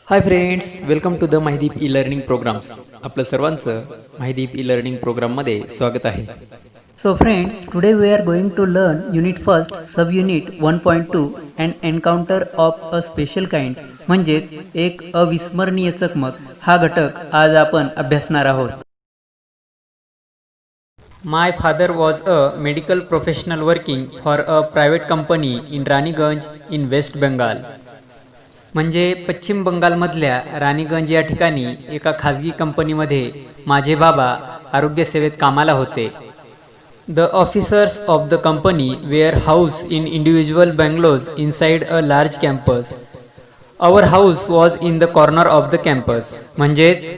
High friends, welcome to the Mahideep e learning programs. आपलं सर्वांचं माहिदीप e learning प्रोग्राममध्ये स्वागत आहे. So friends, today we are going to learn Unit 1st, Subunit 1.2 and Encounter of a Special Kind म्हणजेच एक अविस्मरणीय चकमक हा घटक आज आपण अभ्यासणार आहोत. My father was a medical professional working for a private company in Raniganj in West Bengal. म्हणजे पश्चिम बंगालमधल्या राणीगंज या ठिकाणी एका खाजगी कंपनीमध्ये माझे बाबा आरोग्यसेवेत कामाला होते. The officers of the company were house in individual bungalows inside a large campus. Our house was in the corner of the campus. म्हणजेच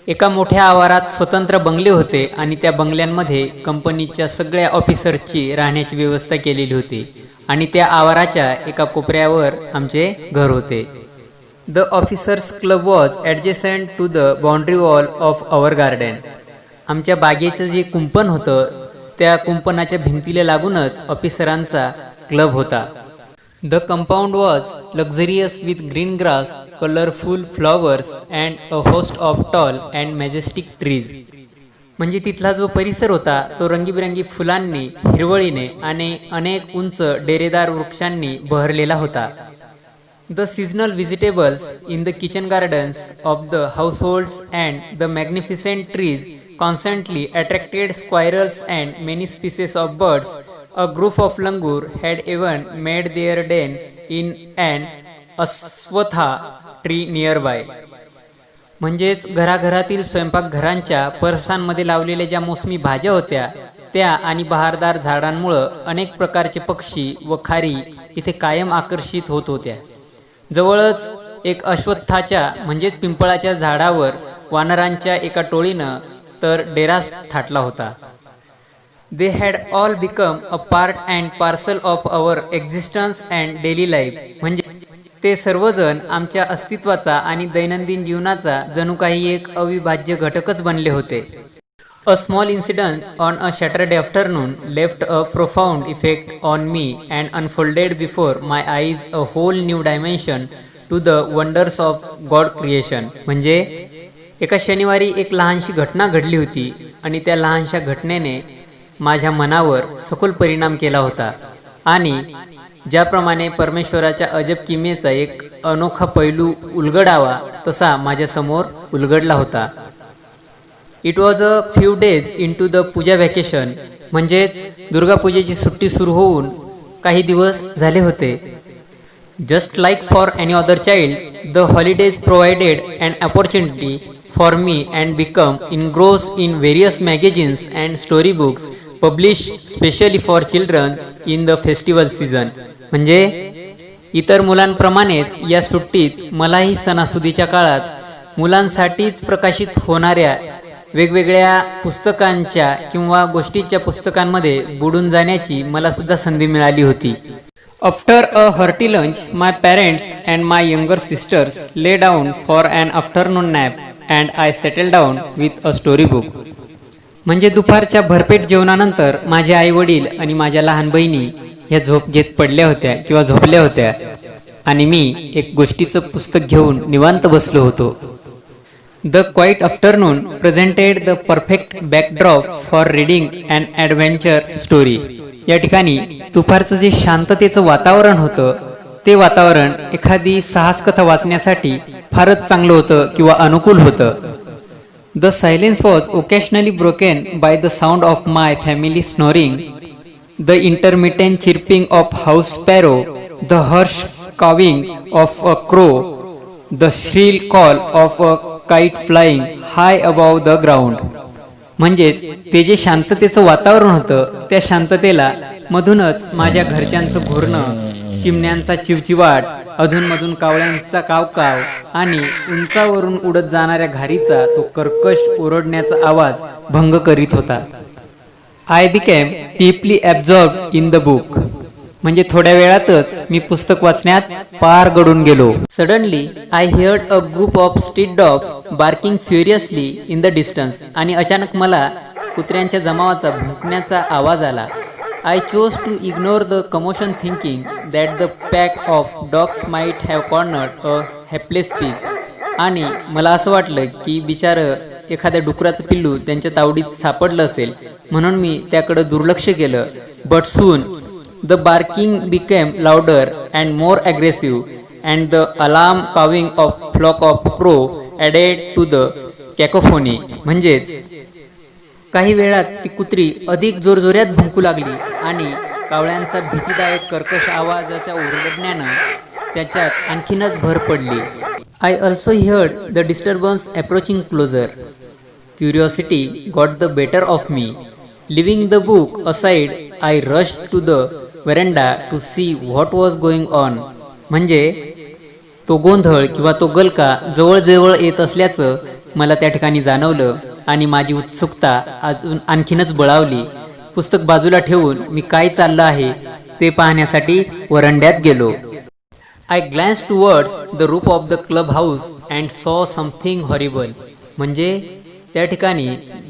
एका मोठ्या आवारात स्वतंत्र बंगले होते आणि त्या बंगल्यांमध्ये कंपनीच्या सगळ्या ऑफिसर्सची राहण्याची व्यवस्था केलेली होती आणि त्या आवाराच्या एका कोपऱ्यावर आमचे घर होते. The officers club was adjacent to the boundary wall of our garden. आमच्या बागेचं जे कुंपण होतं त्या कुंपणाच्या भिंतीला लागूनच ऑफिसरांचा क्लब होता. The compound was luxurious with green grass, colourful flowers and a host of tall and majestic trees. म्हणजे तिथला जो परिसर होता तो रंगीबिरंगी फुलांनी, हिरवळीने आणि अनेक उंच डेरेदार वृक्षांनी बहरलेला होता. The seasonal vegetables in the kitchen gardens of the households and the magnificent trees constantly attracted squirrels and many species of birds. A group of langur had even made their den in and ashwatha tree nearby. म्हणजेच घराघरातील स्वयंपाकघरांच्या परसांमध्ये लावलेल्या ज्या मोसमी भाज्या होत्या त्या आणि बहारदार झाडांमुळं अनेक प्रकारचे पक्षी व खारी इथे कायम आकर्षित होत होत्या. जवळच एक अश्वत्थाच्या म्हणजेच पिंपळाच्या झाडावर वानरांच्या एका टोळीनं तर डेरास थाटला होता. They had all become a part and parcel of our existence and daily life. म्हणजे ते सर्वजण आमच्या अस्तित्वाचा आणि दैनंदिन जीवनाचा जणू काही एक अविभाज्य घटकच बनले होते. A small incident on a Saturday afternoon left a profound effect on me and unfolded before my eyes a whole new dimension to the wonders of God creation. म्हणजे एका शनिवारी एक लहानशी घटना घडली होती आणि त्या लहानशा घटनेने माझ्या मनावर सखोल परिणाम केला होता आणि ज्याप्रमाणे परमेश्वराच्या अजब किमयेचा एक अनोखा पैलू उलगडावा तसा माझ्यासमोर उलगडला होता. It was a few days into the puja vacation. म्हणजेच दुर्गापूजेची सुट्टी सुरू होऊन काही दिवस झाले होते. Just like for any other child the holidays provided an opportunity for me and become engross in various magazines and story books publish specially for children in the festival season. म्हणजे इतर मुलांप्रमाणेच या सुट्टीत मलाही सणासुदीच्या काळात मुलांसाठीच प्रकाशित होणाऱ्या वेगवेगळ्या पुस्तकांच्या किंवा गोष्टीच्या पुस्तकांमध्ये बुडून जाण्याची मला सुद्धा संधी मिळाली होती. After a hearty lunch my parents and my younger sisters lay down for an afternoon nap and I settle down with a story book. म्हणजे दुपारच्या भरपेट जेवणानंतर माझे आई वडील आणि माझ्या लहान बहिणी ह्या झोप घेत पडल्या होत्या किंवा झोपल्या होत्या आणि मी एक गोष्टीचं पुस्तक घेऊन निवांत बसलो होतो. The quiet afternoon presented the perfect backdrop for reading and adventure story. या ठिकाणी दुपारचं जे शांततेचं वातावरण होतं ते वातावरण एखादी साहसकथा वाचण्यासाठी फारच चांगलं होतं किंवा अनुकूल होतं. The silence was occasionally broken by the sound of my family snoring, the intermittent chirping of house sparrow, the harsh cawing of a crow, the shrill call of a kite flying high above the ground. म्हणजेच ते जे शांततेचं वातावरण होतं त्या शांततेला मधूनच माझ्या घरच्यांचं घोरणं, चिमण्यांचा चिवचिवाट, अधूनमधून कावळ्यांचा कावकाव आणि उंचावरून उडत जाणाऱ्या घारीचा तो कर्कश ओरडण्याचा आवाज भंग करीत होता. I became deeply absorbed in the book. म्हणजे थोड्या वेळातच मी पुस्तक वाचण्यात पार गडून गेलो. Suddenly I heard a group of street dogs barking furiously in the distance. आणि अचानक मला कुत्र्यांच्या जमावाचा भुंकण्याचा आवाज आला. I chose to ignore the commotion, thinking that the pack of dogs might have cornered a hapless pig आणि मला असं वाटलं की बिचारं एखाद्या डुकराचं पिल्लू त्यांच्या तावडीत सापडलं असेल म्हणून मी त्याकडे दुर्लक्ष केलं. But soon the barking became louder and more aggressive and the alarm cawing of flock of crow added to the cacophony. म्हणजेच काही वेळात ती कुत्री अधिक जोरजोरात भुंकू लागली आणि कावळ्यांचा भीतीदायक कर्कश आवाजाच्या ओरडण्यानं त्याच्यात आणखीनच भर पडली. I also heard the disturbance approaching closer. Curiosity got the better of me. Leaving the book aside I rushed to the veranda to see what was going on. म्हणजे तो गोंधळ किंवा तो गलका जवळजवळ येत असल्याचं मला त्या ठिकाणी जाणवलं आणि माझी उत्सुकता अजून आणखीनच बळावली. पुस्तक बाजूला ठेवून मी काय चाललं आहे ते पाहण्यासाठी वरंड्यात गेलो. I glance towards the roof of the club house and saw something horrible. म्हणजे त्या ठिकाणी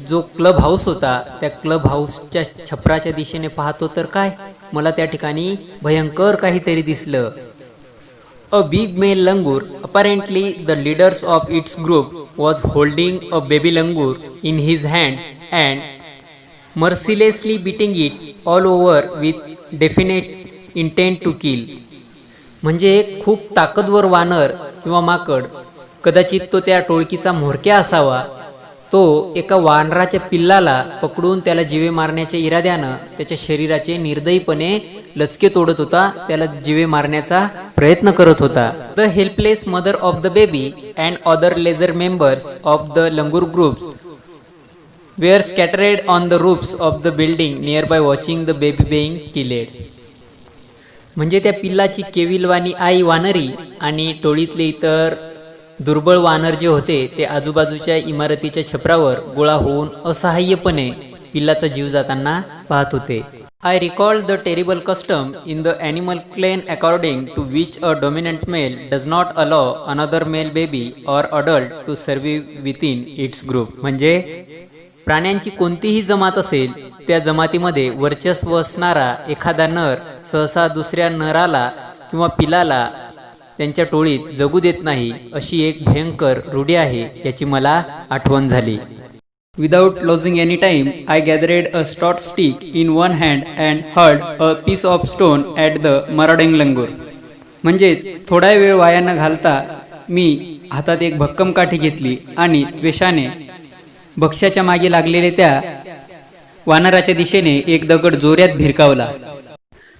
जो क्लब हाऊस होता त्या क्लब हाऊसच्या छपराच्या दिशेने पाहतो तर काय मला त्या ठिकाणी भयंकर काहीतरी दिसलं. A big male langur, apparently the leaders of its group, was holding a baby langur in his hands and mercilessly beating it all over with definite intent to kill. म्हणजे एक खूप ताकदवर वानर किंवा माकड, कदाचित तो त्या टोळकीचा म्होरक्या असावा, तो एका वानराच्या पिल्लाला पकडून त्याला जीवे मारण्याच्या इराद्यानं त्याच्या शरीराचे निर्दयीपणे लचके तोडत होता, त्याला जीवे मारण्याचा प्रयत्न करत होता. The helpless mother of the baby and other lesser members of the langur groups were scattered on the roofs of the building nearby watching the baby being killed. म्हणजे त्या पिल्लाची केविलवाणी आई वानरी आणि टोळीतले इतर दुर्बळ वानर जे होते ते आजूबाजूच्या इमारतीच्या छपरावर गोळा होऊन असहाय्यपणे पिल्लाचा जीव जाताना पाहत होते. I recalled the terrible custom in the animal clan according to which a dominant male does not allow another male baby or adult to survive within its group. म्हणजे प्राण्यांची कोणतीही जमात असेल त्या जमातीमध्ये वर्चस्व असणारा एखादा नर सहसा दुसऱ्या नराला किंवा पिलाला त्यांच्या टोळीत जगू देत नाही, अशी एक भयंकर रूढी आहे याची मला आठवण झाली. Without losing any time, I gathered a stout stick in one hand and hurled a piece of stone at the marauding langur. म्हणजेच थोडा वेळ वाया न घालता मी हातात एक भक्कम काठी घेतली आणि त्वेषाने भक्ष्याच्या मागे लागलेल्या त्या वानराच्या दिशेने एक दगड जोरात भिरकावला.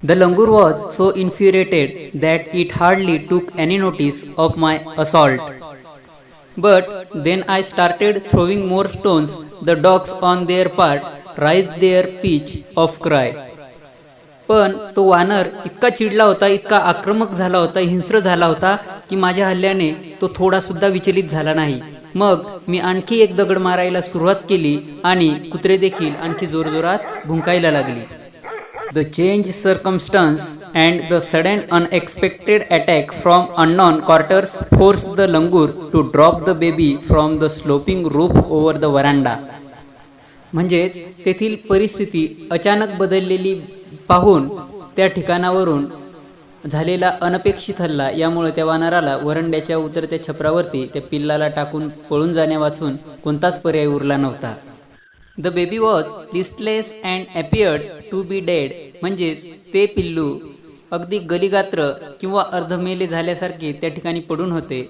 The langur was so infuriated that it hardly took any notice of my assault. But then I started throwing more stones. The dogs on their part raised their pitch of cry. पण तो वानर इतका चिडला होता, इतका आक्रमक झाला होता, हिंस्र झाला होता की माझ्या हल्ल्याने तो थोडा सुद्धा विचलित झाला नाही. मग मी आणखी एक दगड मारायला सुरुवात केली आणि कुत्रे देखील आणखी जोरजोरात भुंकायला लागली. The changed circumstance and the sudden unexpected attack from unknown quarters forced the langur to drop the baby from the sloping roof over the veranda. म्हणजेच तेथील परिस्थिती अचानक बदललेली पाहून त्या ठिकाणावरून झालेला अनपेक्षित हल्ला यामुळे त्या वानराला वरंड्याच्या उतरत्या छपरावरती त्या पिल्लाला टाकून पळून जाण्यावाचून कोणताच पर्याय उरला नव्हता. The baby was listless and appeared to be dead. म्हणजेच ते पिल्लू अगदी गलिगात्र किंवा अर्धमेले झाल्यासारखे त्या ठिकाणी पडून होते.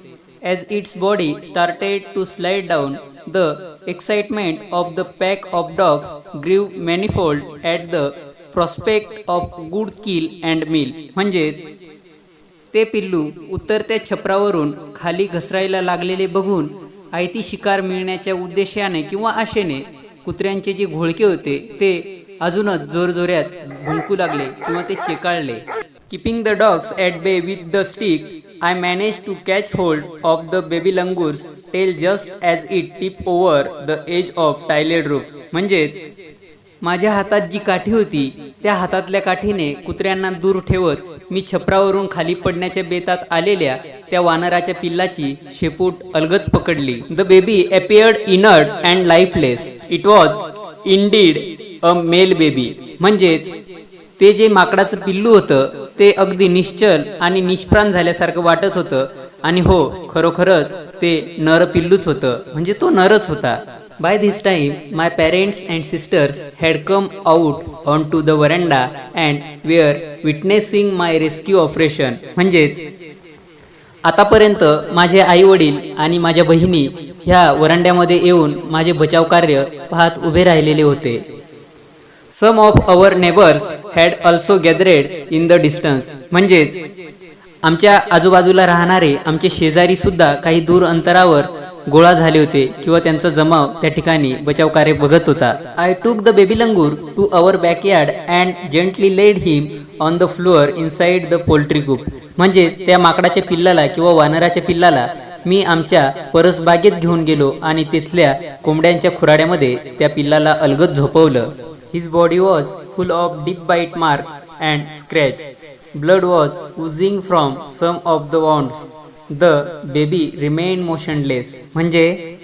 As its body started to slide down, the excitement of the pack of dogs grew manifold at the prospect of good kill and meal. म्हणजेच ते पिल्लू उतरत्या छपरावरून खाली घसरायला लागलेले बघून आयती शिकार मिळण्याच्या उद्देशाने किंवा आशेने कुत्र्यांचे जे घोळके होते ते अजूनच जोरजोरात भुंकू लागले किंवा ते चेकाळले. Keeping the dogs at bay with the stick, I managed to catch hold of the baby langur's tail just as it tipped over the edge of tiled roof. म्हणजेच माझ्या हातात जी काठी होती त्या हातातल्या काठीने कुत्र्यांना दूर ठेवत मी छपरावरून खाली पडण्याच्या बेतात आलेल्या त्या वानराच्या पिल्लाची शेपूट अलगद पकडली. The baby appeared inert and lifeless. It was indeed a male baby. म्हणजेच ते जे माकडाचं पिल्लू होतं ते अगदी निश्चल आणि निष्प्राण झाल्यासारखं वाटत होतं आणि हो, खरोखरच ते नर पिल्लूच होतं, म्हणजे तो नरच होता. By this time my parents and sisters had come out on to the veranda and were witnessing my rescue operation. म्हणजेच आतापर्यंत माझे आई वडील आणि माझ्या बहिणी ह्या वरांड्यामध्ये येऊन माझे बचाव कार्य पाहत उभे राहिलेले होते. Some of our neighbours had also gathered in the distance. म्हणजेच आमच्या आजूबाजूला राहणारे आमचे शेजारी सुद्धा काही दूर अंतरावर गोळा झाले होते किंवा त्यांचा जमाव त्या ठिकाणी बचाव कार्य बघत होता. I took the baby langur to our backyard and gently laid him on the floor inside the poultry coop. म्हणजेच त्या माकडाच्या पिल्लाला किंवा वानराच्या पिल्लाला मी आमच्या परसबागेत घेऊन गेलो आणि तिथल्या कोंबड्यांच्या खुराड्यामध्ये त्या पिल्लाला अलगद झोपवलं. His body was full of deep bite marks and scratch. Blood was oozing from some of the wounds. The baby remain motionless. म्हणजे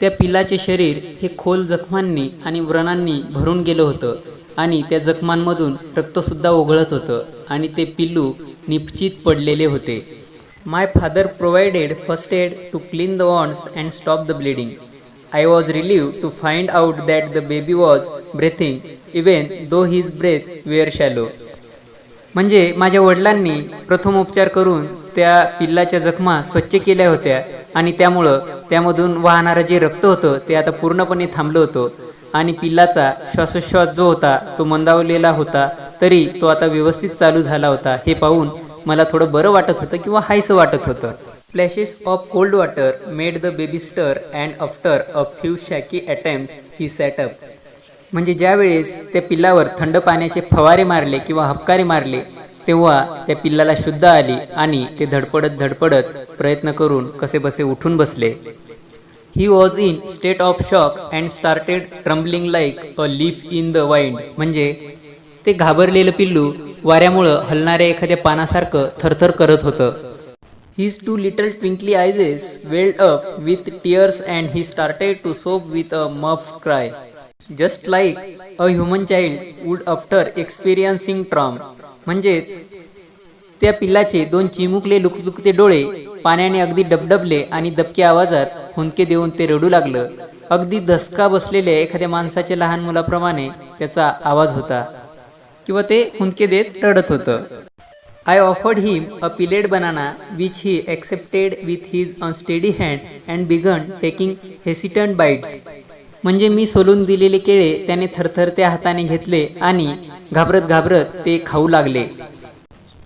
त्या पिल्लाचे शरीर हे खोल जखमांनी आणि व्रणांनी भरून गेलं होतं आणि त्या जखमांमधून रक्तसुद्धा ओघळत होतं आणि ते पिल्लू निपचित पडलेले होते. My father provided first aid to clean the wounds and stop the bleeding. I was relieved to find out that the baby was breathing even though his breath were shallow. म्हणजे माझ्या वडिलांनी प्रथमोपचार करून त्या पिल्लाच्या जखमा स्वच्छ केल्या होत्या आणि त्यामुळं त्यामधून वाहणारं जे रक्त होतं ते आता पूर्णपणे थांबलं होतं आणि पिल्लाचा श्वासोच्छ्वास जो होता तो मंदावलेला होता, तरी तो आता व्यवस्थित चालू झाला होता. हे पाहून मला थोडं बरं वाटत होतं किंवा हायसं वाटत होतं. Splashes of cold water made the baby stir and after a few shaky attempts he sat up. म्हणजे ज्यावेळेस त्या पिल्लावर थंड पाण्याचे फवारे मारले किंवा हबकारे मारले तेव्हा त्या पिल्लाला शुद्ध आली आणि ते धडपडत प्रयत्न करून कसेबसे उठून बसले. He was in state of shock and started trembling like a leaf in the wind. म्हणजे ते घाबरलेलं पिल्लू वाऱ्यामुळं हलणाऱ्या एखाद्या पानासारखं थरथर करत होतं. His two little twinkly eyes welled up with tears and he started to sob with a muff cry. Just like a human child would after experiencing trauma. म्हणजेच त्या पिल्लाचे दोन चिमुकले लुकलुकते डोळे पाण्याने अगदी डबडबले आणि दबक्या आवाजात हुंदके देऊन ते रडू लागलं. अगदी धसका बसलेल्या एखाद्या माणसाच्या लहान मुलाप्रमाणे त्याचा आवाज होता किंवा ते हुंदके देत रडत होतं. I offered him a peeled banana which he accepted with his unsteady hand and began taking hesitant bites. म्हणजे मी सोलून दिलेले केळे त्याने थरथरत्या हाताने घेतले आणि घाबरत ते खाऊ लागले.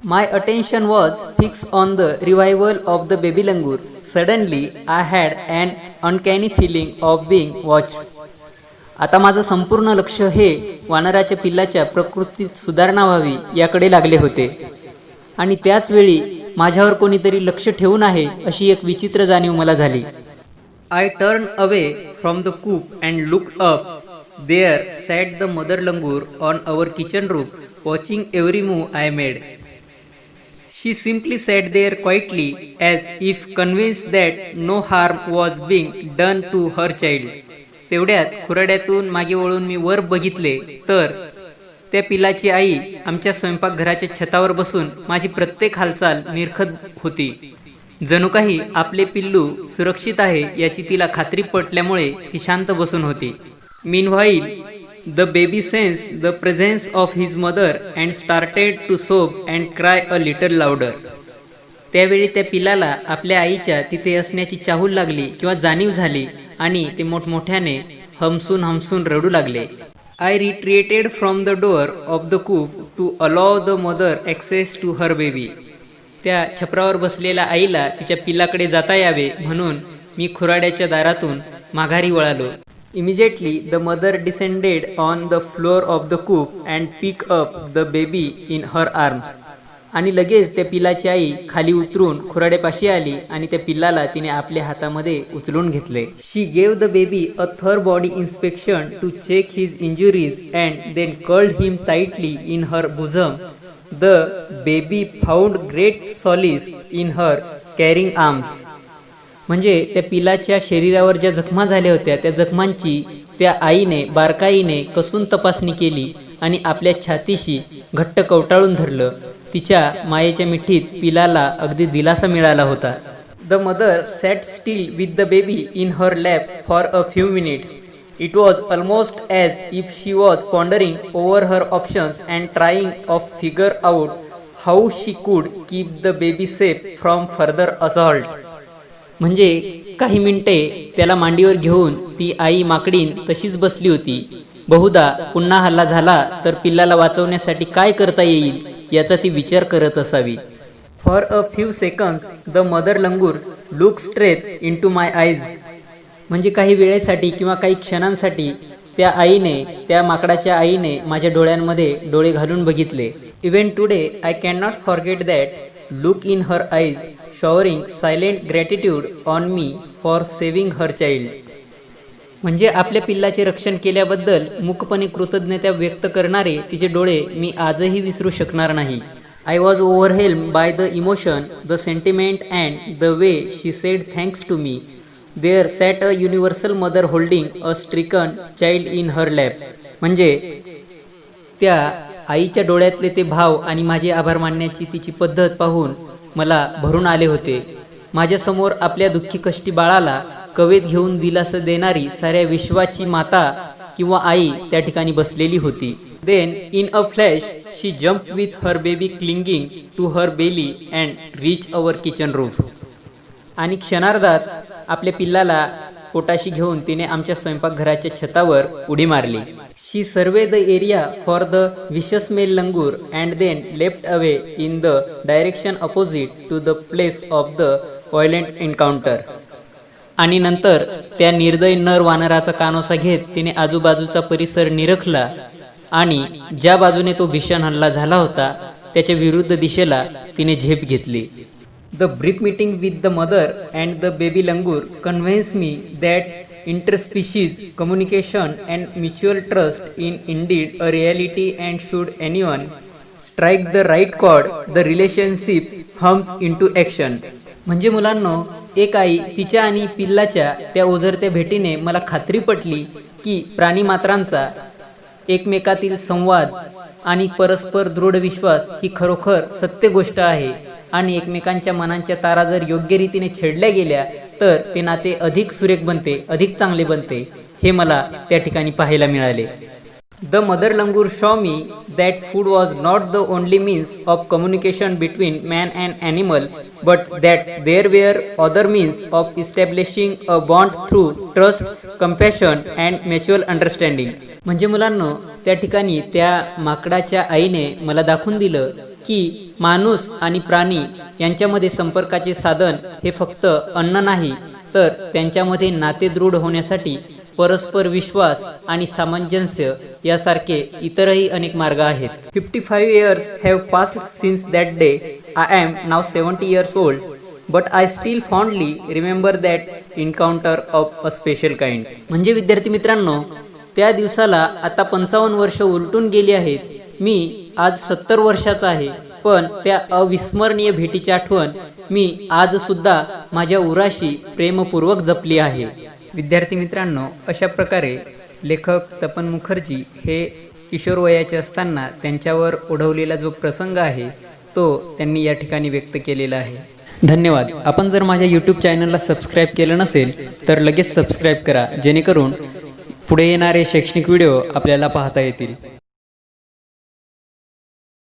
My attention was fix on the revival of the baby langur. Suddenly I had an uncanny feeling of being watch. आता माझं संपूर्ण लक्ष हे वानराच्या पिल्लाच्या प्रकृतीत सुधारणा व्हावी याकडे लागले होते आणि त्याच वेळी माझ्यावर कोणीतरी लक्ष ठेवून आहे अशी एक विचित्र जाणीव मला झाली. I turned away from the coop and looked up. There sat the mother langur on our kitchen roof, watching every move I made. She simply sat there quietly, as if convinced that no harm was being done to her child. तेवढ्यात खुराड्यातून मागे वळून मी वर बघितले तर त्या पिलाची आई आमच्या स्वयंपाकघराच्या छतावर बसून माझी प्रत्येक हालचाल निरखत होती. जणू काही आपले पिल्लू सुरक्षित आहे याची तिला खात्री पटल्यामुळे ती शांत बसून होती. Meanwhile the baby sense the presence of his mother and started to sob and cry a little louder. त्यावेळी त्या पिलाला आपल्या आईच्या तिथे असण्याची चाहूल लागली किंवा जाणीव झाली आणि ते मोठमोठ्याने हमसून रडू लागले. I retreated from the door of the coop to allow the mother access to her baby. त्या छपरावर बसलेल्या आईला तिच्या पिल्लाकडे जाता यावे म्हणून मी खुराड्याच्या दारातून माघारी वळालो. Immediately the mother descended on the floor of the coop and pick up the baby in her arms. आणि लगेच त्या पिल्लाची आई खाली उतरून खुराड्यापाशी आली आणि त्या पिल्लाला तिने आपल्या हातामध्ये उचलून घेतले. She gave the baby a thorough body inspection to check his injuries and then curled him tightly in her bosom. The baby found great solace in her caring arms. म्हणजे त्या पिलाच्या शरीरावर ज्या जखमा झाल्या होत्या त्या जखमांची त्या आईने बारकाईने कसून तपासणी केली आणि आपल्या छातीशी घट्ट कवटाळून धरलं तिच्या मायेच्या मिठीत पिलाला अगदी दिलासा मिळाला होता. The mother sat still with the baby in her lap for a few minutes. It was almost as if she was pondering over her options and trying to figure out how she could keep the baby safe from further assault. म्हणजे काही मिनिटे त्याला मांडीवर घेऊन ती आई माकडीन तशीच बसली होती. बहुधा पुन्हा हल्ला झाला तर पिल्लाला वाचवण्यासाठी काय करता येईल याचा ती विचार करत असावी. For a few seconds the mother langur look straight into my eyes. म्हणजे काही वेळेसाठी किंवा काही क्षणांसाठी त्या माकडाच्या आईने माझ्या डोळ्यांमध्ये डोळे घालून बघितले. Even today I can not forget that look in her eyes showering silent gratitude on me for saving her child. म्हणजे आपल्या पिल्लाचे रक्षण केल्याबद्दल मूकपणे कृतज्ञता व्यक्त करणारे तिचे डोळे मी आजही विसरू शकणार नाही. I was overwhelmed by the emotion, the sentiment and the way she said thanks to me. There sat a universal mother holding a stricken child in her lap. म्हणजे त्या आईच्या डोळ्यातले ते भाव आणि माझे आभार मानण्याची तिची पद्धत पाहून मला भरून आले होते. माझ्यासमोर आपल्या दुःखी कष्टी बाळाला कवेत घेऊन दिलासा देणारी साऱ्या विश्वाची माता किंवा आई त्या ठिकाणी बसलेली होती. Then in a flash she jumped with her baby clinging to her belly and reached our kitchen roof. आणि क्षणार्धात आपल्या पिल्लाला पोटाशी घेऊन तिने आमच्या स्वयंपाकघराच्या छतावर उडी मारली. She surveyed the area for the vicious male langur and then leapt away in the direction opposite to the place of the violent encounter. आणि नंतर त्या निर्दयी नर वानराचा कानोसा घेत तिने आजूबाजूचा परिसर निरखला आणि ज्या बाजूने तो भीषण हल्ला झाला होता त्याच्या विरुद्ध दिशेला तिने झेप घेतली. The brief meeting with the mother and the baby langur convince me that interspecies communication and mutual trust in indeed a reality and should anyone strike the right chord the relationship hums into action. म्हणजे मुलांनो, एक आई तिच्या आणि पिल्लाच्या त्या ओझरत्या भेटीने मला खात्री पटली की प्राणीमात्रांचा एकमेकातील संवाद आणि परस्पर दृढ विश्वास ही खरोखर सत्य गोष्ट आहे आणि एकमेकांच्या मनांच्या तारा जर योग्य रीतीने छेडल्या गेल्या तर ते नाते अधिक सुरेख बनते, अधिक चांगले बनते, हे मला त्या ठिकाणी पाहायला मिळाले. The mother langur show me that food was not the only means of communication between man and animal but that there were other means of establishing a bond through trust, compassion and mutual understanding. म्हणजे मुलांनो, त्या ठिकाणी त्या माकडाच्या आईने मला दाखवून दिलं की माणूस आणि प्राणी यांच्यामध्ये संपर्काचे साधन हे फक्त अन्न नाही, तर त्यांच्यामध्ये नाते दृढ होण्यासाठी परस्पर विश्वास आणि सामंजस्य यासारखे इतरही अनेक मार्ग आहेत. 55 years have passed since that day. I am now 70 years old, but I still fondly remember that encounter of a special kind. म्हणजे विद्यार्थी मित्रांनो, त्या दिवसाला आता 55 वर्ष उलटून गेली आहेत. मी आज 70 वर्षाचा आहे, पण त्या अविस्मरणीय भेटीची आठवण मी आज सुद्धा माझ्या उराशी प्रेमपूर्वक जपली आहे. विद्यार्थी मित्रांनो, अशा प्रकारे लेखक तपन मुखर्जी हे किशोर वयाचे असताना त्यांच्यावर ओढवलेला जो प्रसंग आहे तो त्यांनी या ठिकाणी व्यक्त केलेला आहे. धन्यवाद. आपण जर माझ्या यूट्यूब चॅनलला सबस्क्राईब केलं नसेल तर लगेच सबस्क्राईब करा, जेणेकरून पुढे येणारे शैक्षणिक व्हिडिओ आपल्याला पाहता येतील.